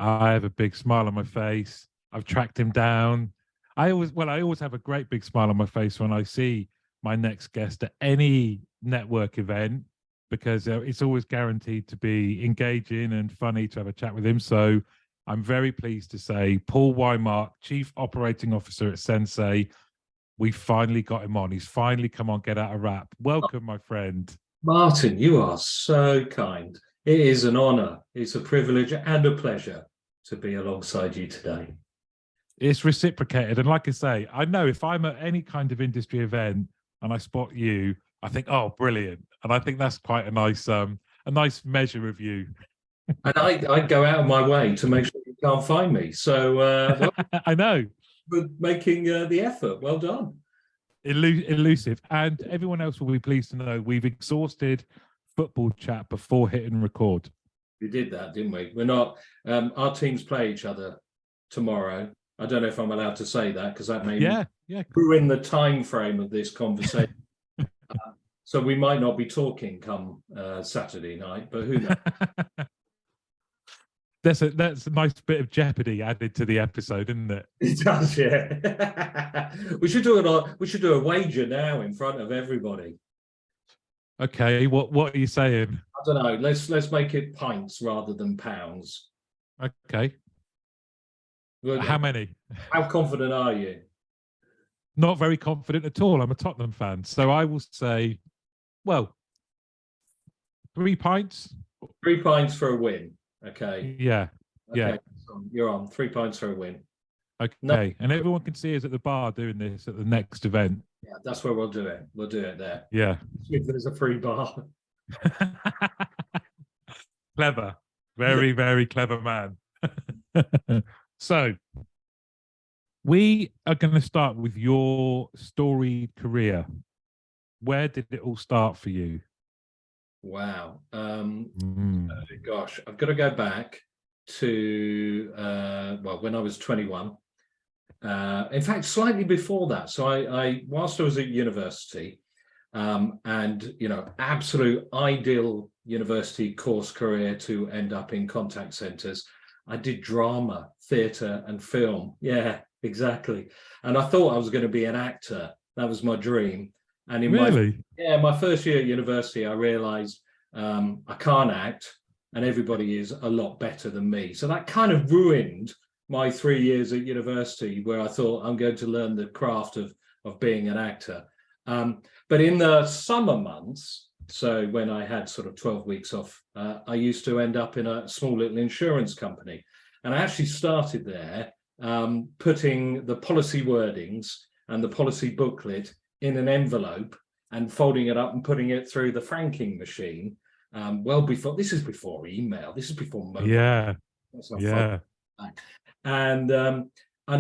I have a big smile on my face. I've tracked him down. I always have a great big smile on my face when I see my next guest at any network event, because it's always guaranteed to be engaging and funny to have a chat with him. So I'm very pleased to say Paul Whymark, Chief Operating Officer at Sensee. We finally got him on. He's finally come on, get out a rap. Welcome, my friend. Martin, you are so kind. It is an honor. It's a privilege and a pleasure to be alongside you today. It's reciprocated. And like I say, I know if I'm at any kind of industry event and I spot you, I think, oh, brilliant. And I think that's quite a nice measure of you. And I go out of my way to make sure you can't find me. So well, I know. for making the effort. Well done. Elusive. And everyone else will be pleased to know we've exhausted football chat before hitting record. We did that, didn't we? We're not, our teams play each other tomorrow. I don't know if I'm allowed to say that because that may ruin the time frame of this conversation. So we might not be talking come Saturday night, but who knows? That's a nice bit of jeopardy added to the episode, isn't it? It does, yeah. We should do a wager now in front of everybody. Okay, what are you saying? I don't know. Let's make it pints rather than pounds. Okay. How many? How confident are you? Not very confident at all. I'm a Tottenham fan, so I will say, well, 3 pints. 3 pints for a win. Okay. Yeah. Okay. Yeah. So you're on 3 pints for a win. Okay. No. And everyone can see us at the bar doing this at the next event. Yeah, that's where we'll do it. We'll do it there. Yeah. If there's a free bar. Clever. Very, very clever man. So we are going to start with your storied career. Where did it all start for you? Wow. Gosh, I've got to go back to when I was 21. In fact, slightly before that. So I whilst I was at university, and absolute ideal university course career to end up in contact centers, I did drama, theatre, and film. Yeah, exactly. And I thought I was going to be an actor. That was my dream. And in my first year at university, I realized I can't act and everybody is a lot better than me. So that kind of ruined my 3 years at university, where I thought I'm going to learn the craft of being an actor. But in the summer months, so when I had sort of 12 weeks off, I used to end up in a small little insurance company. And I actually started there putting the policy wordings and the policy booklet in an envelope and folding it up and putting it through the franking machine. Before, this is before email, this is before mobile. Yeah. And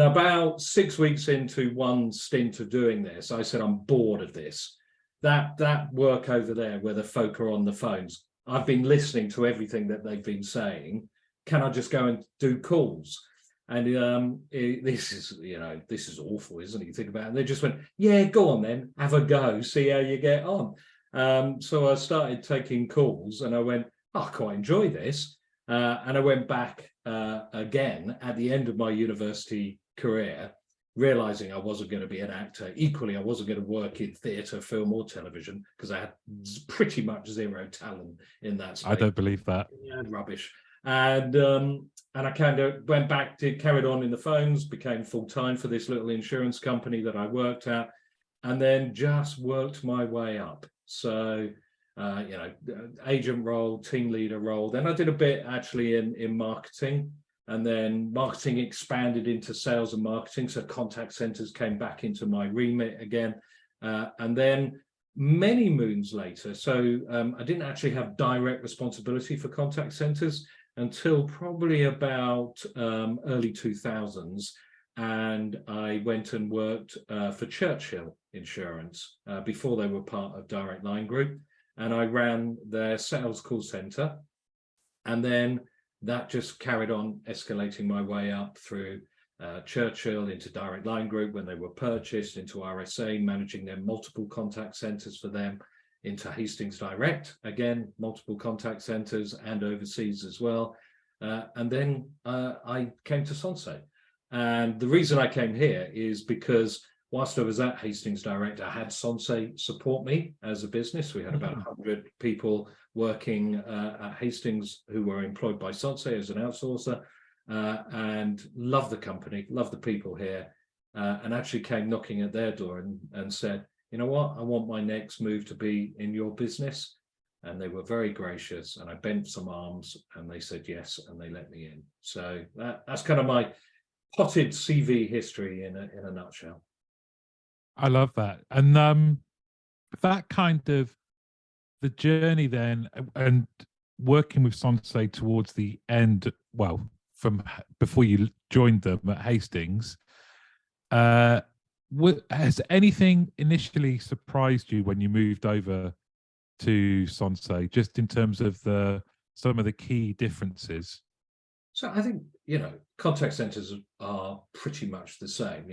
about 6 weeks into one stint of doing this, I said, I'm bored of this. That work over there where the folk are on the phones, I've been listening to everything that they've been saying. Can I just go and do calls? And this is awful, isn't it? You think about it. And they just went, yeah, go on then, have a go, see how you get on. So I started taking calls and I went, I quite enjoy this. And I went back again at the end of my university career, realizing I wasn't going to be an actor. Equally, I wasn't going to work in theatre, film or television because I had pretty much zero talent in that space. I don't believe that. Yeah, rubbish. And I kind of went back to carried on in the phones, became full-time for this little insurance company that I worked at, and then just worked my way up. So, agent role, team leader role. Then I did a bit actually in marketing, and then marketing expanded into sales and marketing. So contact centers came back into my remit again. And then many moons later, so I didn't actually have direct responsibility for contact centers until probably about early 2000s. And I went and worked for Churchill Insurance before they were part of Direct Line Group. And I ran their sales call center. And then that just carried on escalating my way up through Churchill into Direct Line Group when they were purchased, into RSA, managing their multiple contact centers for them, into Hastings Direct, again, multiple contact centers and overseas as well. and then I came to Sensee. And the reason I came here is because whilst I was at Hastings Direct, I had Sensee support me as a business. We had about 100 people working at Hastings who were employed by Sensee as an outsourcer, and loved the company, loved the people here, and actually came knocking at their door and said, you know what, I want my next move to be in your business. And they were very gracious, and I bent some arms and they said yes, and they let me in. So that's kind of my potted CV history in a nutshell. I love that. And that kind of the journey then, and working with Sensee towards the end, well, from before you joined them at Hastings, has anything initially surprised you when you moved over to Sensee, just in terms of some of the key differences? So I think, contact centers are pretty much the same.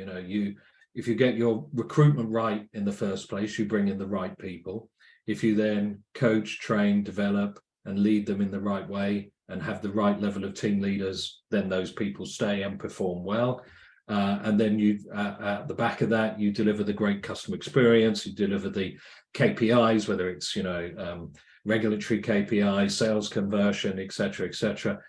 If you get your recruitment right in the first place, you bring in the right people. If you then coach, train, develop, and lead them in the right way and have the right level of team leaders, then those people stay and perform well. And then you, at the back of that, you deliver the great customer experience, you deliver the KPIs, whether it's, regulatory KPIs, sales conversion, et cetera,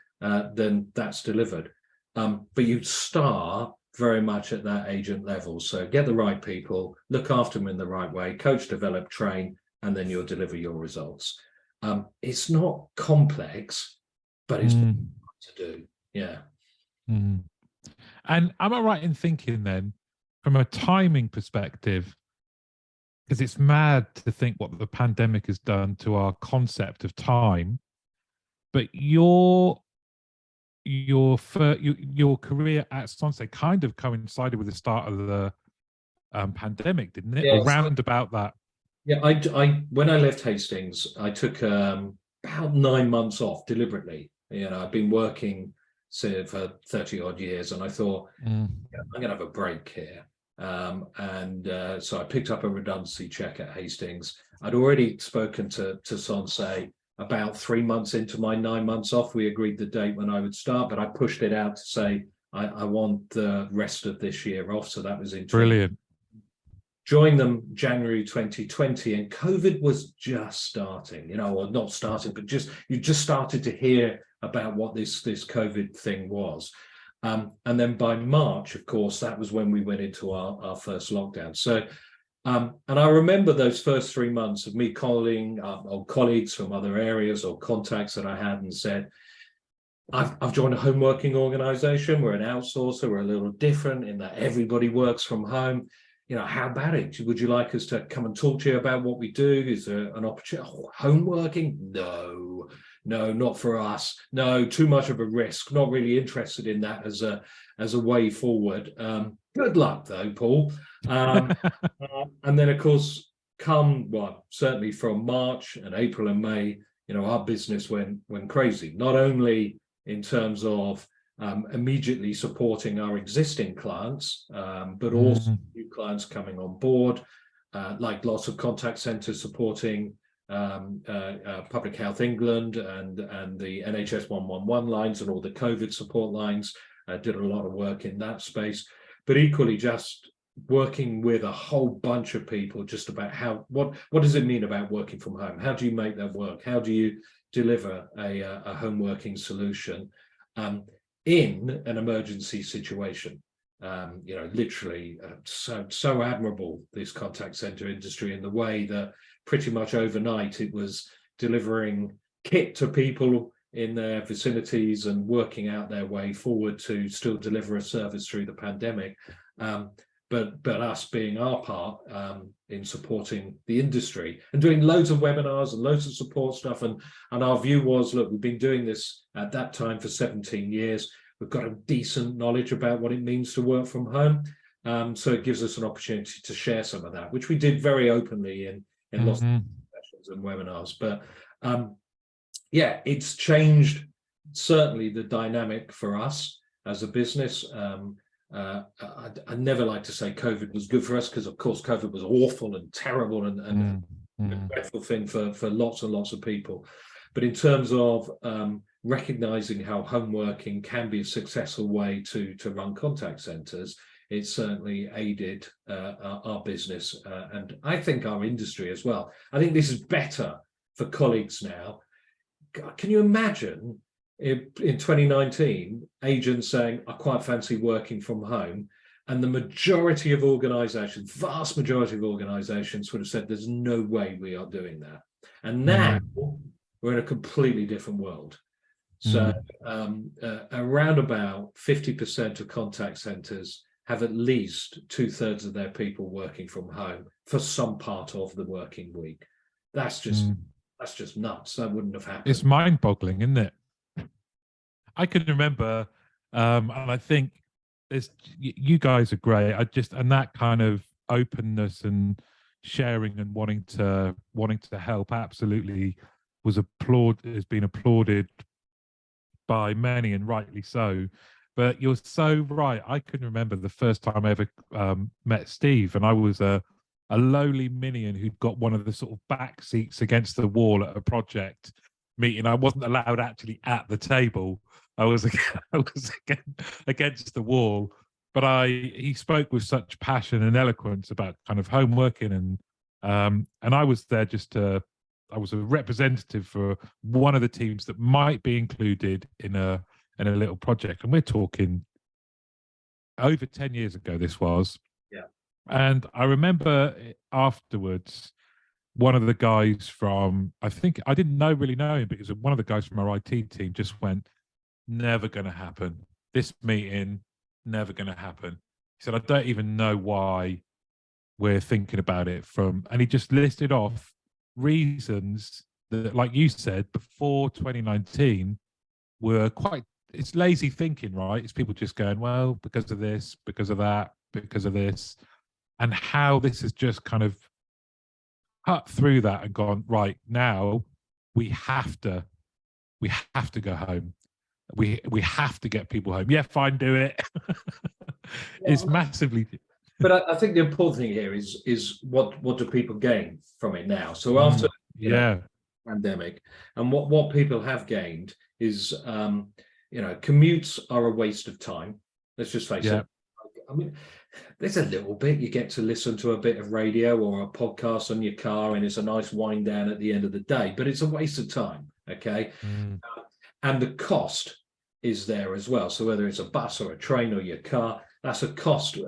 then that's delivered. But you start very much at that agent level. So get the right people, look after them in the right way, coach, develop, train, and then you'll deliver your results. It's not complex, but it's hard to do. Yeah. Mm. And am I right in thinking then, from a timing perspective, because it's mad to think what the pandemic has done to our concept of time, but your career at Sensee kind of coincided with the start of the pandemic, didn't it? Yeah, Or round about that? Yeah, I when I left Hastings, I took about 9 months off deliberately. I've been working for 30 odd years, and I thought, I'm going to have a break here. So I picked up a redundancy check at Hastings. I'd already spoken to Sensee about 3 months into my 9 months off. We agreed the date when I would start, but I pushed it out to say I want the rest of this year off. So that was in Brilliant. Joined them January 2020, and COVID was just starting, or not starting, but you just started to hear about what this COVID thing was. And then by March, of course, that was when we went into our first lockdown. So, and I remember those first 3 months of me calling old colleagues from other areas or contacts that I had and said, I've joined a home working organization. We're an outsourcer. We're a little different in that everybody works from home. How about it? Would you like us to come and talk to you about what we do? Is there an opportunity? Home working? No, not for us. No, too much of a risk. Not really interested in that as a way forward. Good luck though, Paul. And then of course, certainly from March and April and May, our business went crazy. Not only in terms of immediately supporting our existing clients, but also new clients coming on board, like lots of contact centres supporting Public Health England and the NHS 111 lines and all the COVID support lines. Did a lot of work in that space, but equally just working with a whole bunch of people just about what does it mean about working from home? How do you make that work? How do you deliver a home working solution in an emergency situation? Literally so admirable, this contact center industry, in the way that pretty much overnight it was delivering kit to people in their vicinities and working out their way forward to still deliver a service through the pandemic. But us being our part in supporting the industry and doing loads of webinars and loads of support stuff. And our view was, look, we've been doing this at that time for 17 years. We've got a decent knowledge about what it means to work from home. So it gives us an opportunity to share some of that, which we did very openly in lots of sessions and webinars. But it's changed certainly the dynamic for us as a business. I never like to say COVID was good for us, because of course COVID was awful and terrible and a dreadful thing for lots and lots of people. But in terms of recognizing how home working can be a successful way to run contact centers, it's certainly aided our business and I think our industry as well. I think this is better for colleagues now. Can you imagine in 2019 agents saying, I quite fancy working from home, and the majority of organizations, vast majority of organizations would have said there's no way we are doing that. And now we're in a completely different world. So around about 50% of contact centers have at least 2/3 of their people working from home for some part of the working week. That's just nuts. That wouldn't have happened. It's mind-boggling, isn't it? I can remember, and I think you guys are great. And that kind of openness and sharing and wanting to help absolutely has been applauded by many, and rightly so. But you're so right. I can remember the first time I ever met Steve, and I was a lowly minion who'd got one of the sort of back seats against the wall at a project meeting. I wasn't allowed actually at the table. I was against the wall. But he spoke with such passion and eloquence about kind of home working, and I was there I was a representative for one of the teams that might be included in a little project, and we're talking over 10 years ago this was. Yeah. And I remember afterwards, one of the guys from, I think I didn't really know him, because one of the guys from our IT team just went, never going to happen. This meeting, never going to happen. He said, I don't even know why we're thinking about it and he just listed off reasons that, like you said, before 2019 were it's lazy thinking, right? It's people just going, well, because of this, because of that, because of this, and how this has just kind of cut through that and gone, right, now we have to go home. We have to get people home. Yeah, fine, do it. It's massively. But I think the important thing here is what do people gain from it now? So after pandemic, and what people have gained is commutes are a waste of time. Let's just face it. I mean, there's a little bit, you get to listen to a bit of radio or a podcast on your car, and it's a nice wind down at the end of the day, but it's a waste of time. Okay. And the cost is there as well. So whether it's a bus or a train or your car, that's a cost,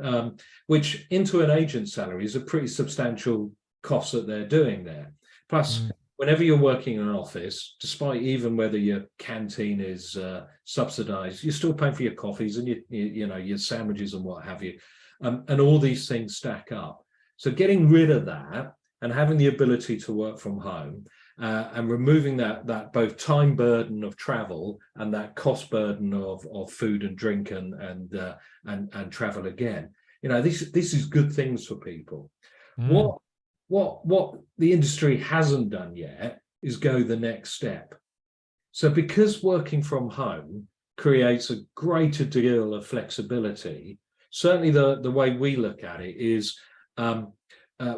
which into an agent's salary is a pretty substantial cost that they're doing there. Plus, whenever you're working in an office, despite even whether your canteen is subsidized, you're still paying for your coffees and your sandwiches and what have you. And all these things stack up. So getting rid of that and having the ability to work from home and removing that both time burden of travel and that cost burden of food and drink and travel again, this is good things for people. What the industry hasn't done yet is go the next step. So because working from home creates a greater deal of flexibility, certainly the way we look at it is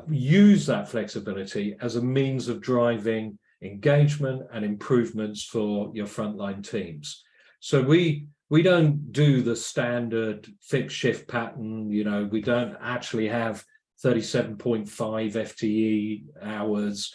use that flexibility as a means of driving engagement and improvements for your frontline teams. So we don't do the standard fixed shift pattern. We don't actually have 37.5 FTE hours.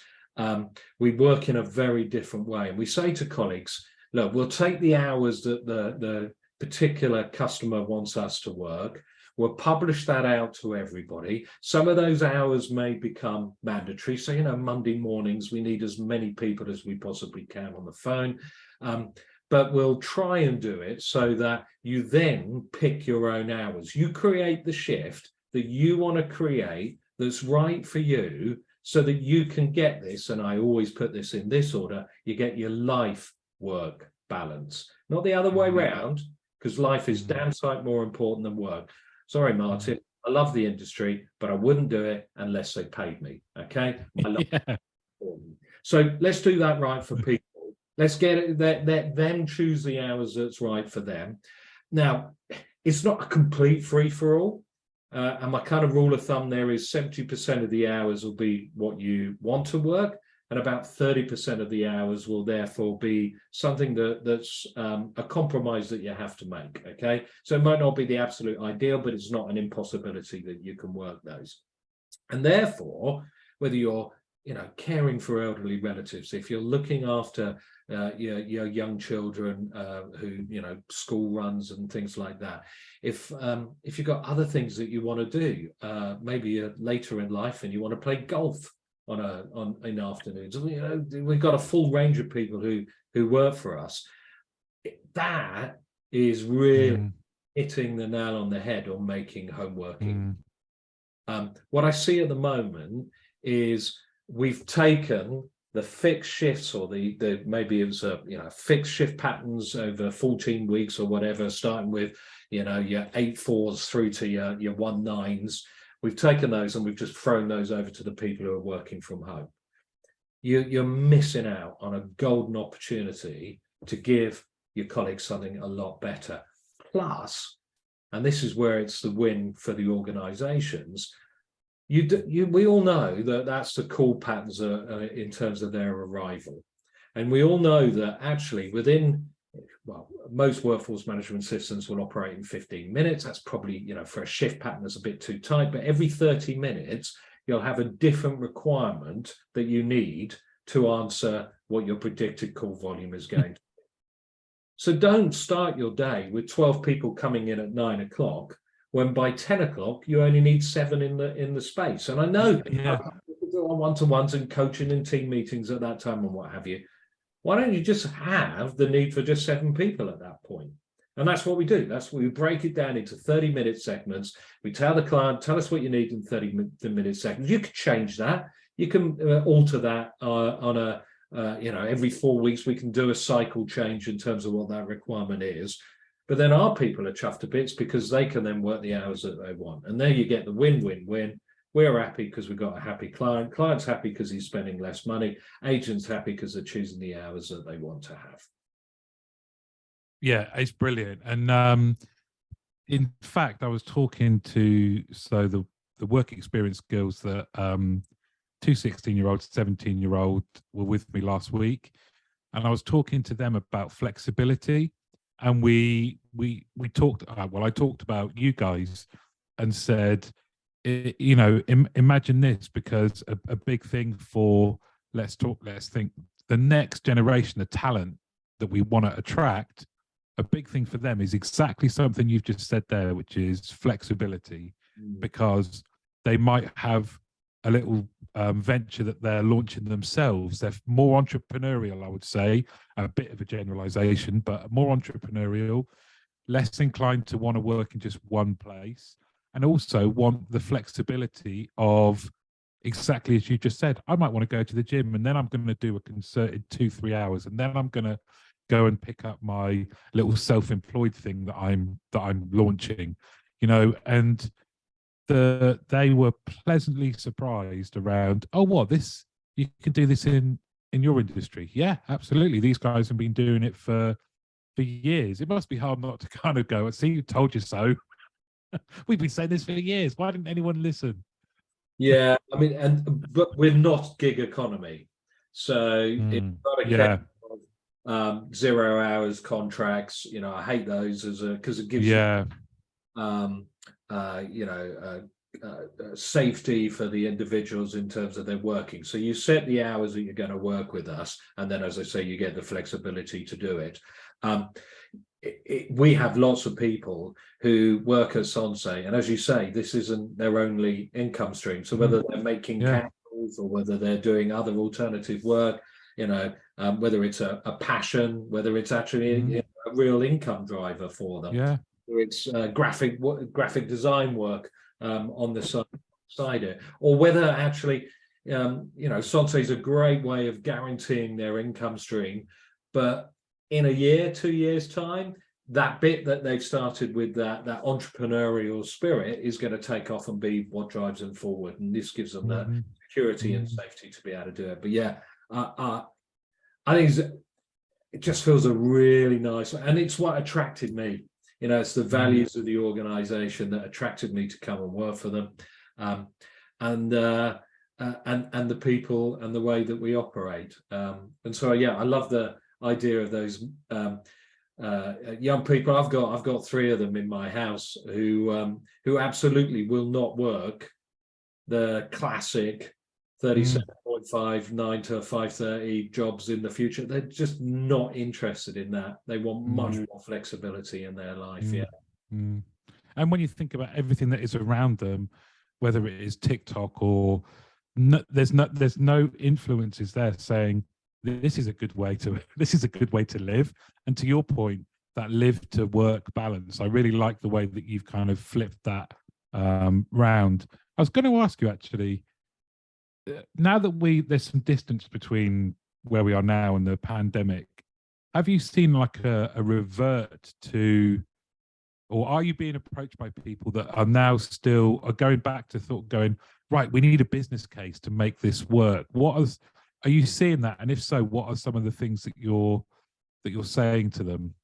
We work in a very different way. And we say to colleagues, look, we'll take the hours that the particular customer wants us to work. We'll publish that out to everybody. Some of those hours may become mandatory. So, Monday mornings, we need as many people as we possibly can on the phone. But we'll try and do it so that you then pick your own hours. You create the shift that you want to create that's right for you so that you can get this. And I always put this in this order. You get your life work balance, not the other way around, because life is damn sight more important than work. Sorry, Martin, I love the industry, but I wouldn't do it unless they paid me. Okay. So let's do that right for people. Let's get it, let them choose the hours that's right for them. Now, it's not a complete free for all. And my kind of rule of thumb there is 70% of the hours will be what you want to work, and about 30% of the hours will therefore be something that's a compromise that you have to make. Okay, so it might not be the absolute ideal, but it's not an impossibility that you can work those. And therefore, whether you're caring for elderly relatives, if you're looking after your young children who school runs and things like that, if you've got other things that you want to do, maybe you're later in life and you want to play golf in afternoons, we've got a full range of people who work for us. That is really hitting the nail on the head on making home working. What I see at the moment is we've taken the fixed shifts, or the maybe it was fixed shift patterns over 14 weeks or whatever, starting with your 8/4s through to your 1/9s. We've taken those and we've just thrown those over to the people who are working from home. You're missing out on a golden opportunity to give your colleagues something a lot better. Plus, and this is where it's the win for the organizations, we all know that that's the call patterns in terms of their arrival. And we all know that actually most workforce management systems will operate in 15 minutes. That's probably, for a shift pattern that's a bit too tight, but every 30 minutes, you'll have a different requirement that you need to answer what your predicted call volume is going to be. So don't start your day with 12 people coming in at 9 o'clock, when by 10 o'clock you only need 7 in the space. And I know people do on one-to-ones and coaching and team meetings at that time and what have you. Why don't you just have the need for just 7 people at that point? And that's what we do. That's what we break it down into 30-minute segments. We tell the client, tell us what you need in 30-minute segments. You can change that. You can alter that on a, every 4 weeks we can do a cycle change in terms of what that requirement is. But then our people are chuffed to bits because they can then work the hours that they want. And there you get the win-win-win. We're happy because we've got a happy client. Client's happy because he's spending less money. Agent's happy because they're choosing the hours that they want to have. Yeah, it's brilliant. And in fact, I was talking to the work experience girls that 2 16-year-olds, 17-year-old were with me last week, and I was talking to them about flexibility. And we talked. I talked about you guys, and said, imagine this, because a big thing for let's think the next generation of talent that we want to attract. A big thing for them is exactly something you've just said there, which is flexibility, because they might have a little venture that they're launching themselves. They're more entrepreneurial, I would say, a bit of a generalization, but more entrepreneurial, less inclined to want to work in just one place, and also want the flexibility of exactly as you just said. I might want to go to the gym, and then I'm going to do a concerted 2-3 hours, and then I'm going to go and pick up my little self-employed thing that I'm launching, and they were pleasantly surprised around, you can do this in your industry. Yeah, absolutely. These guys have been doing it for years. It must be hard not to kind of go, see, told you so. We've been saying this for years. Why didn't anyone listen? Yeah, I mean, but we're not gig economy. So it's not a case of 0 hours contracts. I hate those because it gives you safety for the individuals in terms of their working. So you set the hours that you're going to work with us, and then, as I say, you get the flexibility to do it. We have lots of people who work at Sensee, and as you say, this isn't their only income stream. So whether they're making candles or whether they're doing other alternative work, whether it's a passion, whether it's actually a real income driver for them, whether it's graphic design work on the side it, or whether actually Sensee is a great way of guaranteeing their income stream, but in a year, 2 years time, that bit that they've started with, that entrepreneurial spirit, is going to take off and be what drives them forward, and this gives them the security and safety to be able to do it. But I think it just feels a really nice, and it's what attracted me. It's the values of the organization that attracted me to come and work for them. and the people and the way that we operate. And so, yeah, I love the idea of those young people. I've got 3 of them in my house who absolutely will not work the classic 37.5 9 to 5:30 jobs in the future. They're just not interested in that. They want much more flexibility in their life. Yeah. And when you think about everything that is around them, whether it is TikTok or there's no influences there saying this is a good way to live. And to your point, that live to work balance, I really like the way that you've kind of flipped that round. I was going to ask you actually, now that there's some distance between where we are now and the pandemic, have you seen like a revert to, or are you being approached by people that are now still are going back to going, right, we need a business case to make this work? Are you seeing that? And if so, what are some of the things that you're saying to them?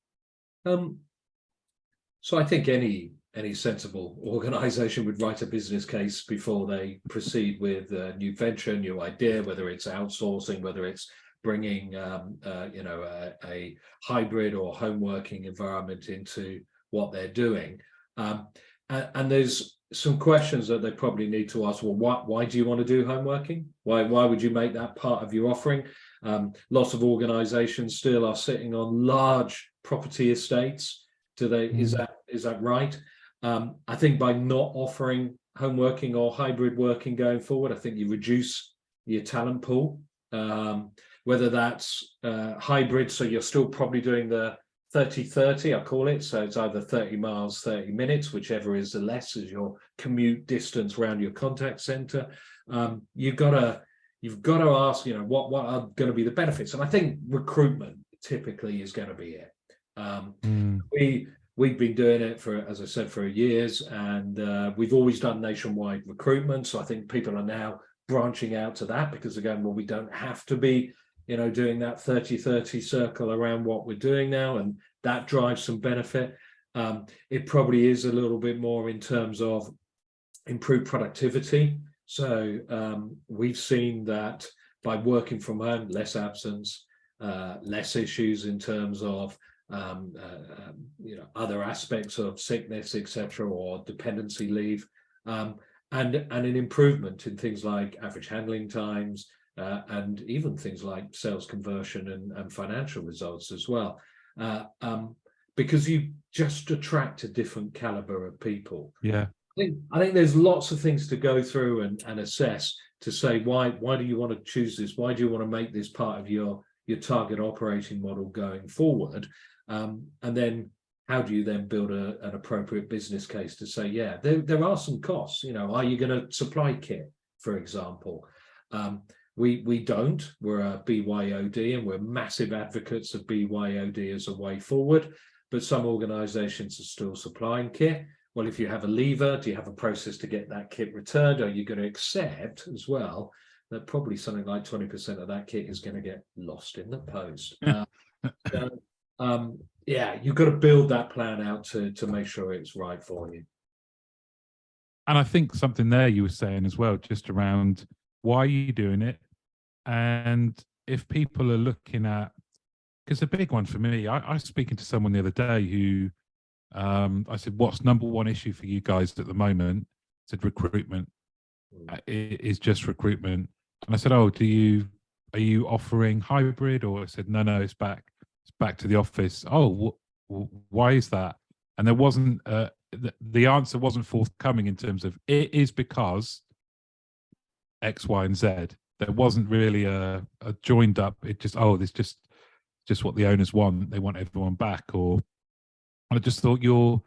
So I think any sensible organization would write a business case before they proceed with a new venture, new idea, whether it's outsourcing, whether it's bringing a hybrid or home working environment into what they're doing. And there's some questions that they probably need to ask. Well, why do you want to do home working? Why would you make that part of your offering? Lots of organizations still are sitting on large property estates. Is that right? I think by not offering home working or hybrid working going forward, I think you reduce your talent pool. Whether that's hybrid, so you're still probably doing the 30-30, I call it. So it's either 30 miles, 30 minutes, whichever is the less as your commute distance around your contact center. You've got to ask, what are going to be the benefits? And I think recruitment typically is going to be it. We've been doing it for, as I said, for years, and we've always done nationwide recruitment. So I think people are now branching out to that because they're going, well, we don't have to be, doing that 30-30 circle around what we're doing now, and that drives some benefit. It probably is a little bit more in terms of improved productivity. So we've seen that by working from home, less absence, less issues in terms of other aspects of sickness, etc., or dependency leave, and an improvement in things like average handling times, and even things like sales conversion and financial results as well, because you just attract a different caliber of people. Yeah, I think there's lots of things to go through and assess to say why do you want to choose this? Why do you want to make this part of your target operating model going forward? And then how do you then build an appropriate business case to say, yeah, there are some costs. Are you going to supply kit, for example? We don't. We're a BYOD, and we're massive advocates of BYOD as a way forward. But some organizations are still supplying kit. Well, if you have a lever, do you have a process to get that kit returned? Are you going to accept as well that probably something like 20% of that kit is going to get lost in the post? You've got to build that plan out to make sure it's right for you. And I think something there you were saying as well, just around why are you doing it? And if people are looking at, because a big one for me, I was speaking to someone the other day who, I said, what's number one issue for you guys at the moment? I said, recruitment. It is just recruitment. And I said, oh, are you offering hybrid? Or I said, no, it's back to the office. Oh, why is that? And there wasn't, the answer wasn't forthcoming in terms of it is because X, Y, and Z. There wasn't really a joined up. It just, this just what the owners want. They want everyone back. Or I just thought you're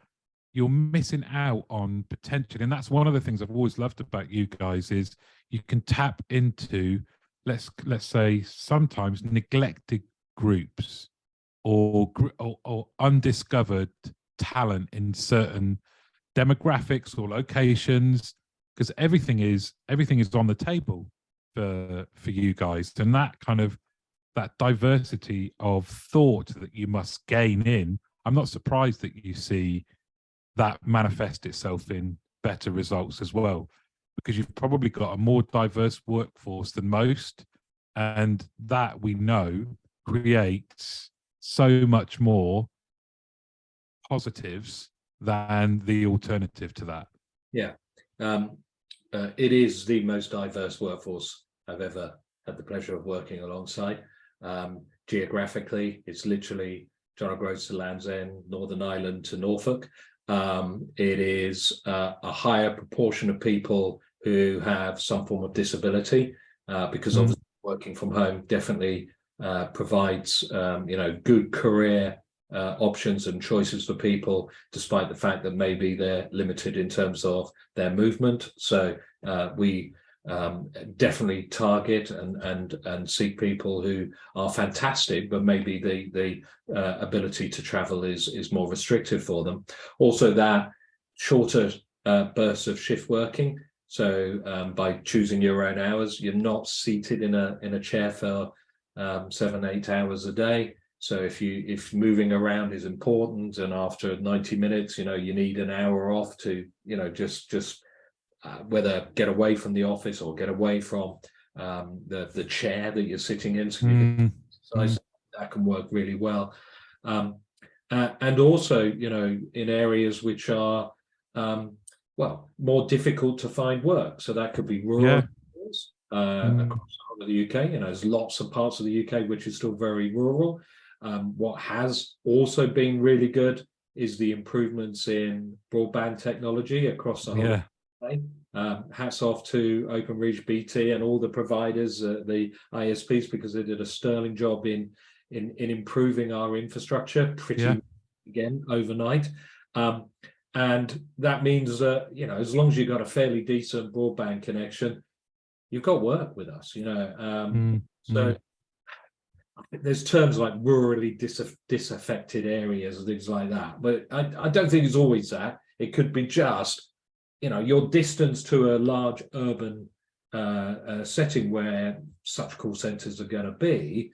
missing out on potential. And that's one of the things I've always loved about you guys is you can tap into, let's say, sometimes neglected groups or undiscovered talent in certain demographics or locations, because everything is on the table for you guys. And that diversity of thought that you must gain in, I'm not surprised that you see that manifest itself in better results as well. because you've probably got a more diverse workforce than most, and that we know creates so much more positives than the alternative to that. Yeah. It is the most diverse workforce I've ever had the pleasure of working alongside. Geographically, it's literally John O'Groats to Land's End, Northern Ireland to Norfolk. It is a higher proportion of people who have some form of disability, because obviously working from home definitely provides good career options and choices for people, despite the fact that maybe they're limited in terms of their movement. So we definitely target and seek people who are fantastic, but maybe the ability to travel is more restrictive for them. Also, that shorter bursts of shift working. So by choosing your own hours, you're not seated in a chair for 7-8 hours a day. So if moving around is important, and after 90 minutes, you need an hour off to, just whether get away from the office or get away from the chair that you're sitting in, so you can exercise, that can work really well. And also, in areas which are, more difficult to find work. So that could be rural areas, across the UK. There's lots of parts of the UK which is still very rural. What has also been really good is the improvements in broadband technology across the whole UK. Hats off to Openreach, BT, and all the providers, the ISPs, because they did a sterling job in improving our infrastructure again overnight. And that means that, as long as you've got a fairly decent broadband connection, you've got work with us, So there's terms like rurally disaffected areas and things like that. But I don't think it's always that. It could be just, your distance to a large urban setting where such call centres are going to be.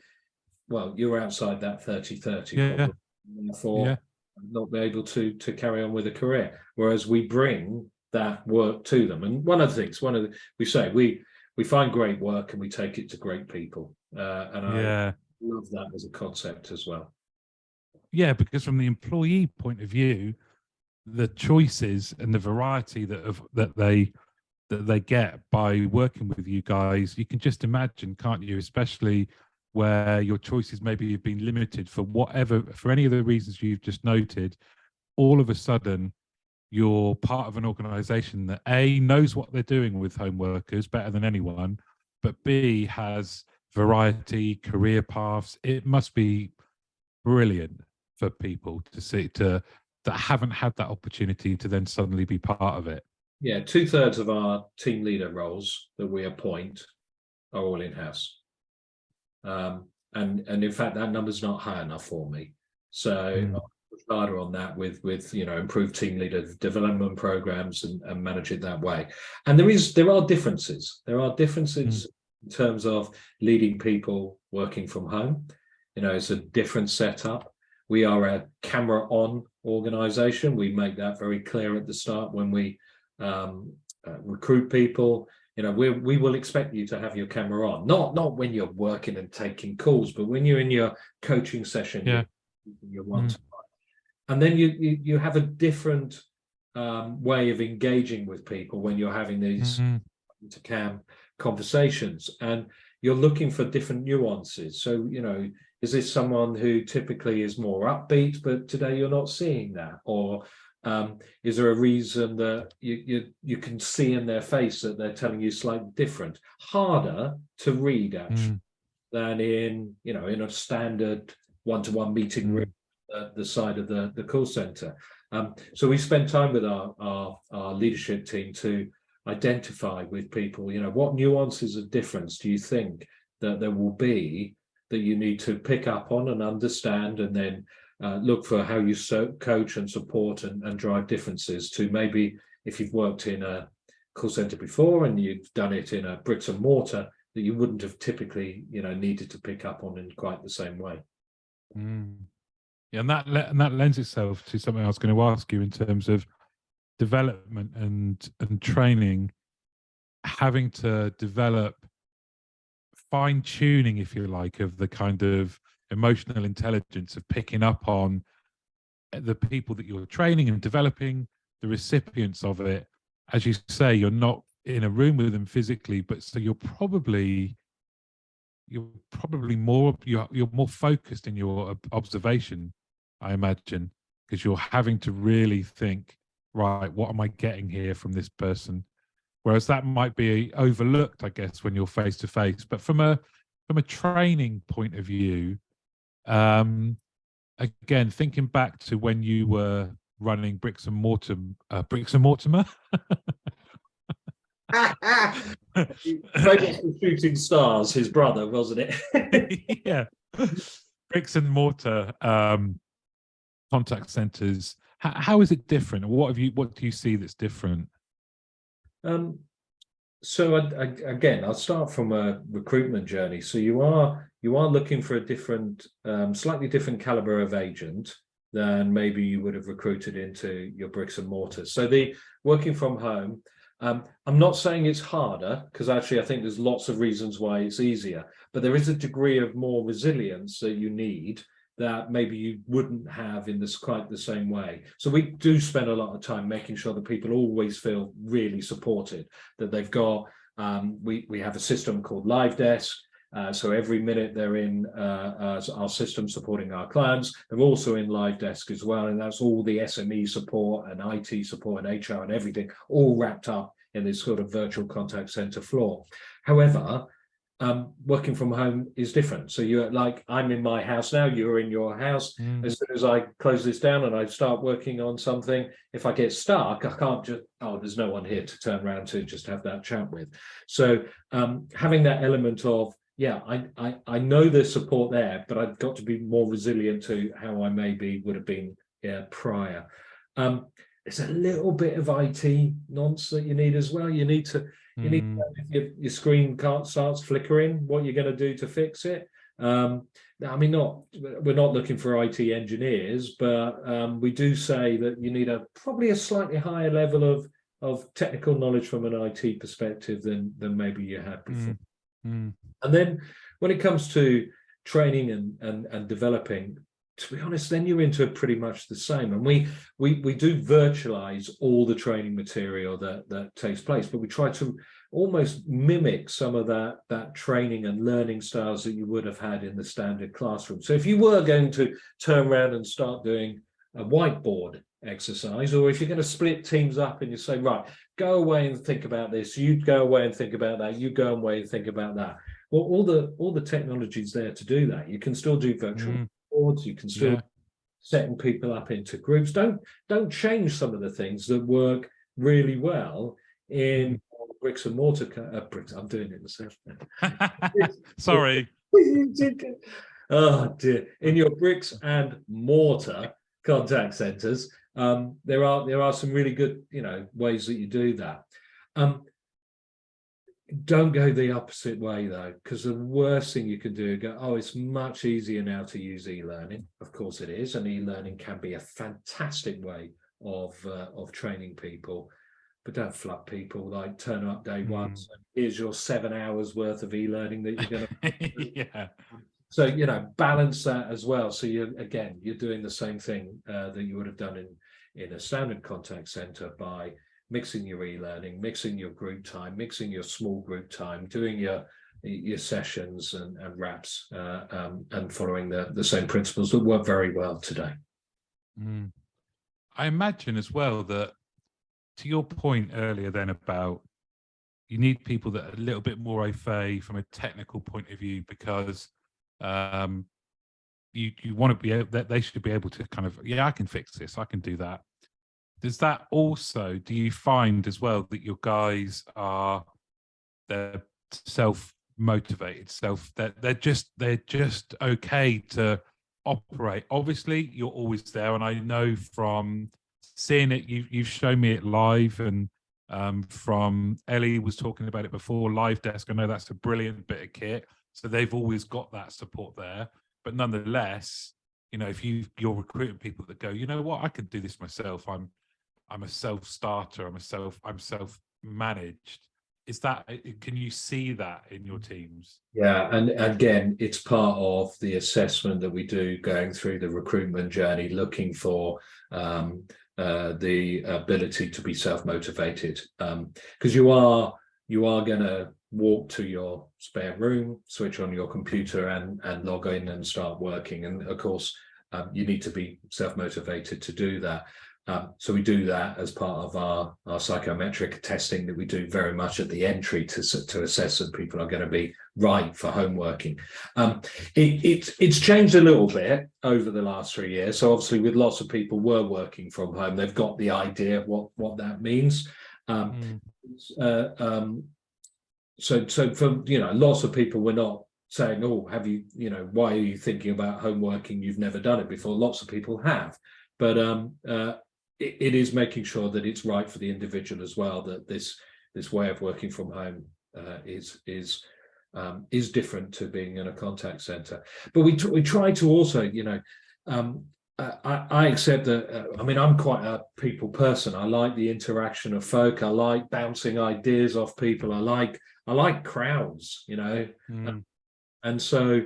Well, you're outside that 30-30 problem. Therefore, not be able to carry on with a career. Whereas we bring that work to them. And one of the things, we find great work and we take it to great people. And I love that as a concept as well. Yeah, because from the employee point of view, the choices and the variety that they get by working with you guys, you can just imagine, can't you? Especially where your choices maybe have been limited for any of the reasons you've just noted. All of a sudden, you're part of an organization that A, knows what they're doing with home workers better than anyone, but B, has variety, career paths. It must be brilliant for people to see, that haven't had that opportunity to then suddenly be part of it. Yeah, 2/3 of our team leader roles that we appoint are all in-house. And in fact, that number's not high enough for me. So I'll push harder on that with improved team leader development programs and manage it that way. And there are differences. There are differences in terms of leading people working from home. It's a different setup. We are a camera on organization. We make that very clear at the start when we recruit people. We will expect you to have your camera on, not when you're working and taking calls, but when you're in your coaching session, your one-to-one. And then you have a different way of engaging with people when you're having these intercam conversations, and you're looking for different nuances. So, is this someone who typically is more upbeat, but today you're not seeing that? Or is there a reason that you can see in their face that they're telling you slightly different? Harder to read actually than in a standard one-to-one meeting room at the side of the call center. So we spend time with our leadership team to identify with people, what nuances of difference do you think that there will be that you need to pick up on and understand, and then look for how you coach and support and drive differences to maybe if you've worked in a call center before and you've done it in a bricks and mortar that you wouldn't have typically needed to pick up on in quite the same way. Yeah, and that lends itself to something I was going to ask you in terms of development and training. having to develop fine tuning, if you like, of the kind of emotional intelligence of picking up on the people that you're training and developing, the recipients of it. As you say, you're not in a room with them physically, but so you're probably more you're more focused in your observation, I imagine, because you're having to really think, right, what am I getting here from this person? Whereas that might be overlooked, I guess, when you're face to face. But from a training point of view, again, thinking back to when you were running bricks and mortimer. Famous for shooting stars, his brother, wasn't it? Yeah, bricks and mortar contact centers. How is it different? What do you see that's different? So again, I'll start from a recruitment journey. So you are looking for a different, slightly different caliber of agent than maybe you would have recruited into your bricks and mortars. So the working from home, I'm not saying it's harder, because actually I think there's lots of reasons why it's easier, but there is a degree of more resilience that you need that maybe you wouldn't have in this quite the same way. So we do spend a lot of time making sure that people always feel really supported, that they've got, we have a system called Live Desk. So every minute they're in our system supporting our clients. They're also in Live Desk as well. And that's all the SME support and IT support and HR and everything all wrapped up in this sort of virtual contact center floor. However, working from home is different. So you're like, I'm in my house now, you're in your house. As soon as I close this down and I start working on something, if I get stuck, I can't just, there's no one here to turn around to just have that chat with. So having that element of, yeah, I know there's support there, but I've got to be more resilient to how I maybe would have been prior. There's a little bit of IT nonce that you need as well. You need to know if your screen starts flickering, what you're going to do to fix it. I mean, we're not looking for IT engineers, but we do say that you need probably a slightly higher level of technical knowledge from an IT perspective than maybe you had before. And then when it comes to training and developing, to be honest, then you're into pretty much the same. And we do virtualize all the training material that takes place, but we try to almost mimic some of that training and learning styles that you would have had in the standard classroom. So if you were going to turn around and start doing a whiteboard exercise, or if you're going to split teams up and you say, right, go away and think about this, you go away and think about that, you go away and think about that. Well, all the technology's there to do that. You can still do virtual boards, you can still setting people up into groups. Don't change some of the things that work really well in bricks and mortar bricks. I'm doing it myself now. Sorry. Oh dear. In your bricks and mortar contact centers, there are some really good, ways that you do that. Don't go the opposite way though, because the worst thing you can do is go, it's much easier now to use e-learning. Of course it is, and e-learning can be a fantastic way of training people, but don't flood people, like turn up day one. So here's your 7 hours worth of e-learning that you're going to So balance that as well. So you're doing the same thing that you would have done in a standard contact center by mixing your e-learning, mixing your group time, mixing your small group time, doing your sessions and wraps, and following the same principles that work very well today. I imagine as well that, to your point earlier then about you need people that are a little bit more au fait from a technical point of view, because you want to be able, that they should be able to kind of, I can fix this, I can do that. Do you find as well that your guys they're self-motivated, they're just okay to operate? Obviously you're always there, and I know from seeing it, you've shown me it live, and from Ellie was talking about it before, Live Desk, I know that's a brilliant bit of kit, so they've always got that support there. But nonetheless, if you're recruiting people that go, you know what, I can do this myself, I'm a self-starter, I'm self-managed, can you see that in your teams? Yeah, and again, it's part of the assessment that we do going through the recruitment journey, looking for the ability to be self-motivated, because you are going to walk to your spare room, switch on your computer, and log in and start working. And of course, you need to be self-motivated to do that. So we do that as part of our psychometric testing that we do very much at the entry to assess that people are going to be right for home working. It's changed a little bit over the last 3 years. So obviously, with lots of people were working from home, they've got the idea of what that means. So for lots of people, we're not saying, oh, have you, why are you thinking about home working? You've never done it before. Lots of people have, but it is making sure that it's right for the individual as well, that this way of working from home is different to being in a contact center. But we try to also, I accept that. I'm quite a people person. I like the interaction of folk. I like bouncing ideas off people. I like crowds, and so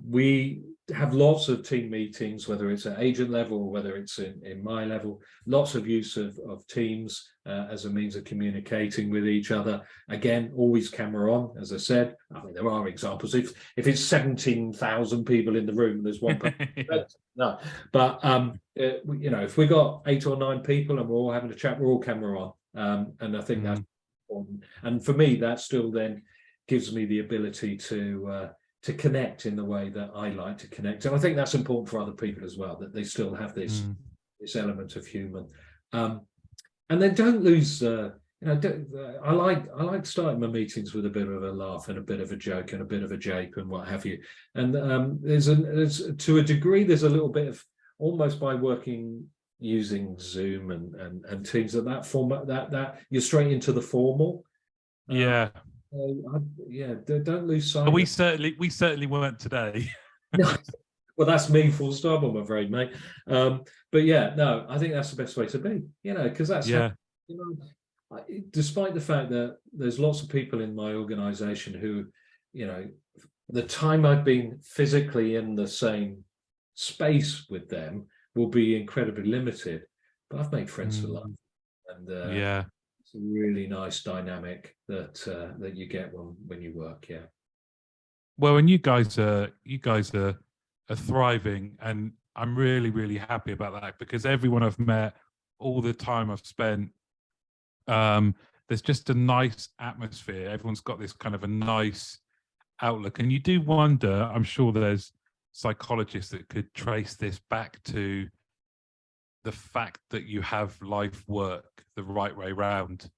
we have lots of team meetings, whether it's at agent level or whether it's in my level, lots of use of Teams as a means of communicating with each other. Again, always camera on, as I said. There are examples. If it's 17,000 people in the room, there's one person. No, but if we got 8 or 9 people and we're all having a chat, we're all camera on. And I think that's important. And for me, that still then gives me the ability to connect in the way that I like to connect. And I think that's important for other people as well, that they still have this element of human. And then don't lose, I like starting my meetings with a bit of a laugh and a bit of a joke and a bit of a jape and what have you. And there's to a degree, there's a little bit of, almost by working using Zoom and Teams, that format, that you're straight into the formal. Don't lose sight. We certainly weren't today. No. Well, that's me, full stop, I'm afraid, mate. But yeah, no, I think that's the best way to be, because that's how, despite the fact that there's lots of people in my organization who, the time I've been physically in the same space with them will be incredibly limited, but I've made friends for life. And it's a really nice dynamic that you get when you work. Yeah. Well, and you guys are thriving, and I'm really, really happy about that, because everyone I've met, all the time I've spent, there's just a nice atmosphere. Everyone's got this kind of a nice outlook, and you do wonder, I'm sure there's psychologists that could trace this back to the fact that you have life work the right way round,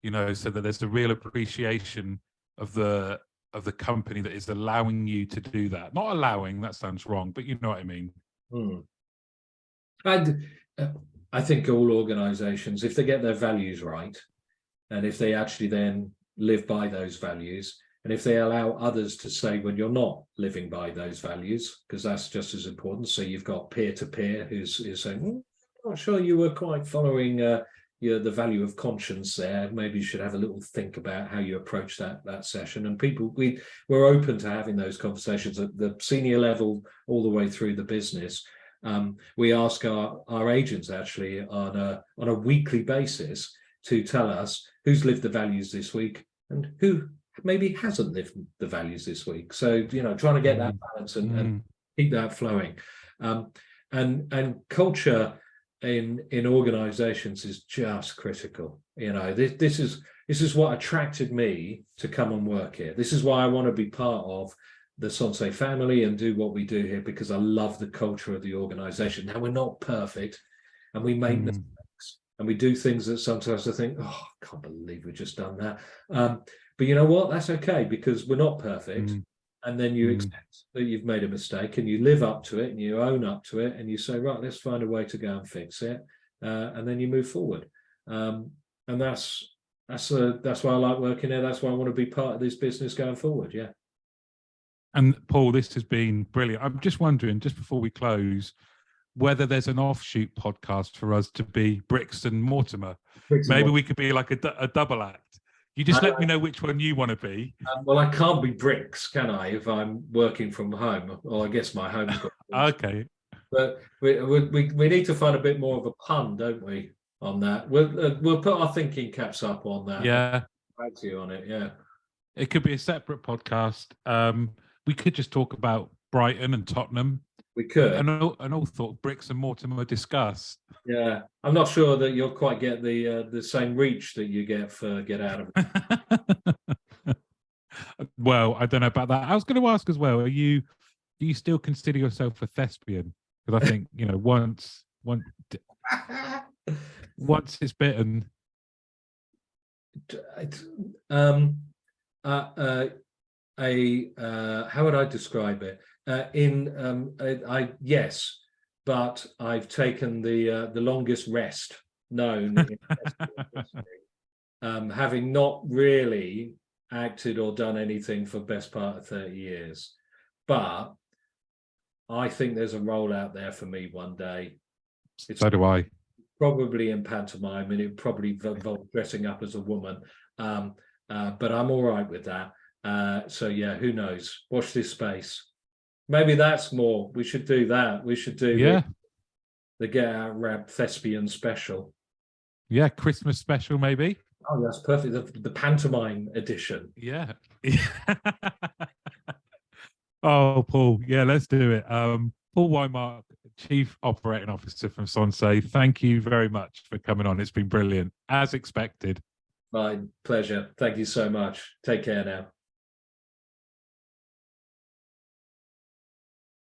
so that there's a real appreciation of the company that is allowing you to do that. Not allowing, that sounds wrong, but you know what I mean. And I think all organizations, if they get their values right, and if they actually then live by those values, and if they allow others to say when you're not living by those values, because that's just as important. So you've got peer-to-peer who's saying, I'm not sure you were quite following the value of conscience there. Maybe you should have a little think about how you approach that session. And people, we're open to having those conversations at the senior level all the way through the business. We ask our agents actually on a weekly basis to tell us who's lived the values this week and who maybe hasn't lived the values this week. So, trying to get that balance and keep that flowing. And culture in organizations is just critical. This is what attracted me to come and work here. This is why I want to be part of the Sensee family and do what we do here, because I love the culture of the organization. Now, we're not perfect, and we make mistakes, and we do things that sometimes I think, oh, I can't believe we've just done that. But you know what? That's okay, because we're not perfect. And then you accept that you've made a mistake, and you live up to it, and you own up to it, and you say, right, let's find a way to go and fix it. And then you move forward. And that's why I like working there. That's why I want to be part of this business going forward. Yeah. And Paul, this has been brilliant. I'm just wondering, just before we close, whether there's an offshoot podcast for us to be Brixton Mortimer. Maybe we could be like a double act. You just let me know which one you want to be. Well, I can't be bricks, can I? If I'm working from home, well, I guess my home's got. Okay. But we need to find a bit more of a pun, don't we? On that, we'll put our thinking caps up on that. Yeah. Tag you on it. Yeah. It could be a separate podcast. We could just talk about Brighton and Tottenham. We could. And all thought Bricks and Mortimer discuss. Yeah, I'm not sure that you'll quite get the same reach that you get for Get Out of It. Well, I don't know about that. I was going to ask as well. Do you still consider yourself a thespian? Because I think once it's bitten. How would I describe it? Yes, but I've taken the longest rest known in history, having not really acted or done anything for the best part of 30 years. But I think there's a role out there for me one day. So do I. Probably in pantomime, and it probably involves dressing up as a woman. But I'm all right with that. So yeah, who knows? Watch this space. Maybe that's more. We should do that. We should do the Get Out Rap Thespian special. Yeah, Christmas special maybe. Oh, that's perfect. The pantomime edition. Yeah. Oh, Paul. Yeah, let's do it. Paul Whymark, Chief Operating Officer from Sensee. Thank you very much for coming on. It's been brilliant, as expected. My pleasure. Thank you so much. Take care now.